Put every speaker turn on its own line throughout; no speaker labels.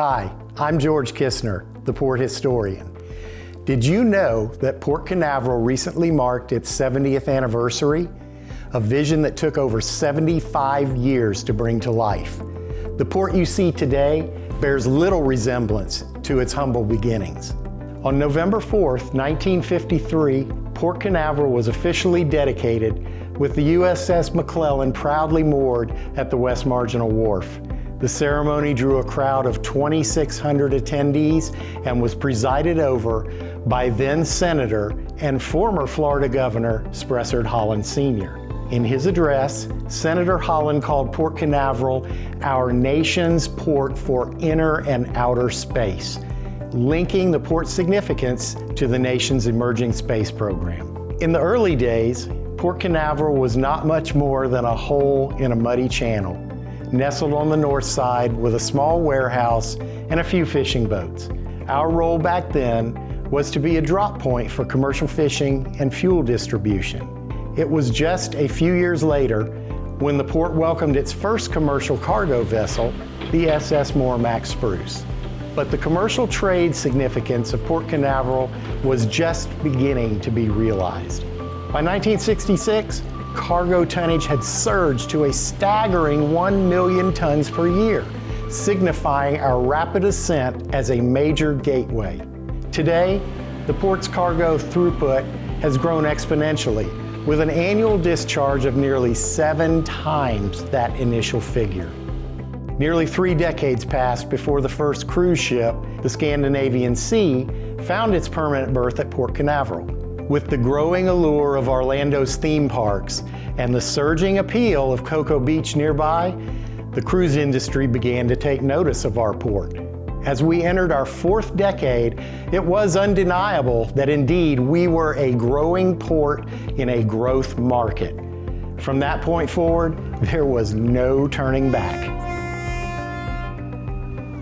Hi, I'm George Kistner, the port historian. Did you know that Port Canaveral recently marked its 70th anniversary? A vision that took over 75 years to bring to life. The port you see today bears little resemblance to its humble beginnings. On November 4th, 1953, Port Canaveral was officially dedicated with the USS McClellan proudly moored at the West Marginal Wharf. The ceremony drew a crowd of 2,600 attendees and was presided over by then Senator and former Florida Governor Spessard Holland Sr. In his address, Senator Holland called Port Canaveral our nation's port for inner and outer space, linking the port's significance to the nation's emerging space program. In the early days, Port Canaveral was not much more than a hole in a muddy channel, nestled on the north side with a small warehouse and a few fishing boats. Our role back then was to be a drop point for commercial fishing and fuel distribution. It was just a few years later when the port welcomed its first commercial cargo vessel, the SS Merrimack Spruce. But the commercial trade significance of Port Canaveral was just beginning to be realized. By 1966, cargo tonnage had surged to a staggering 1 million tons per year, signifying our rapid ascent as a major gateway. Today, the port's cargo throughput has grown exponentially, with an annual discharge of nearly 7 times that initial figure. Nearly 3 decades passed before the first cruise ship, the Scandinavian Sea, found its permanent berth at Port Canaveral. With the growing allure of Orlando's theme parks and the surging appeal of Cocoa Beach nearby, the cruise industry began to take notice of our port. As we entered our 4th decade, it was undeniable that indeed we were a growing port in a growth market. From that point forward, there was no turning back.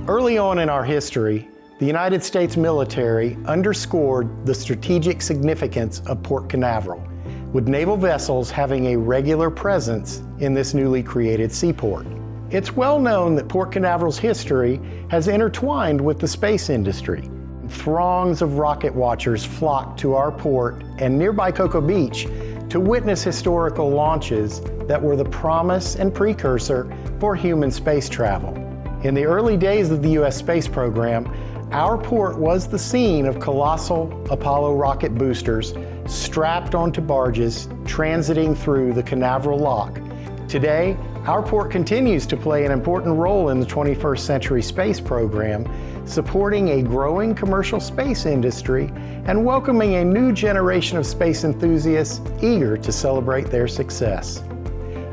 Early on in our history, the United States military underscored the strategic significance of Port Canaveral, with naval vessels having a regular presence in this newly created seaport. It's well known that Port Canaveral's history has intertwined with the space industry. Throngs of rocket watchers flocked to our port and nearby Cocoa Beach to witness historical launches that were the promise and precursor for human space travel. In the early days of the U.S. space program, our port was the scene of colossal Apollo rocket boosters strapped onto barges transiting through the Canaveral Lock. Today, our port continues to play an important role in the 21st century space program, supporting a growing commercial space industry and welcoming a new generation of space enthusiasts eager to celebrate their success.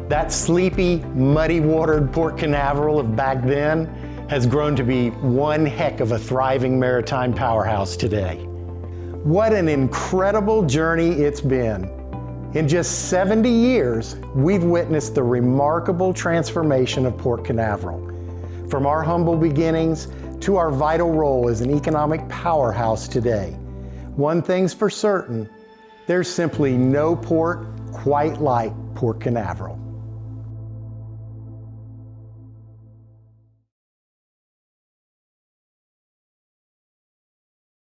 That sleepy, muddy-watered Port Canaveral of back then has grown to be one heck of a thriving maritime powerhouse today. What an incredible journey it's been. In just 70 years, we've witnessed the remarkable transformation of Port Canaveral. From our humble beginnings to our vital role as an economic powerhouse today. One thing's for certain, there's simply no port quite like Port Canaveral.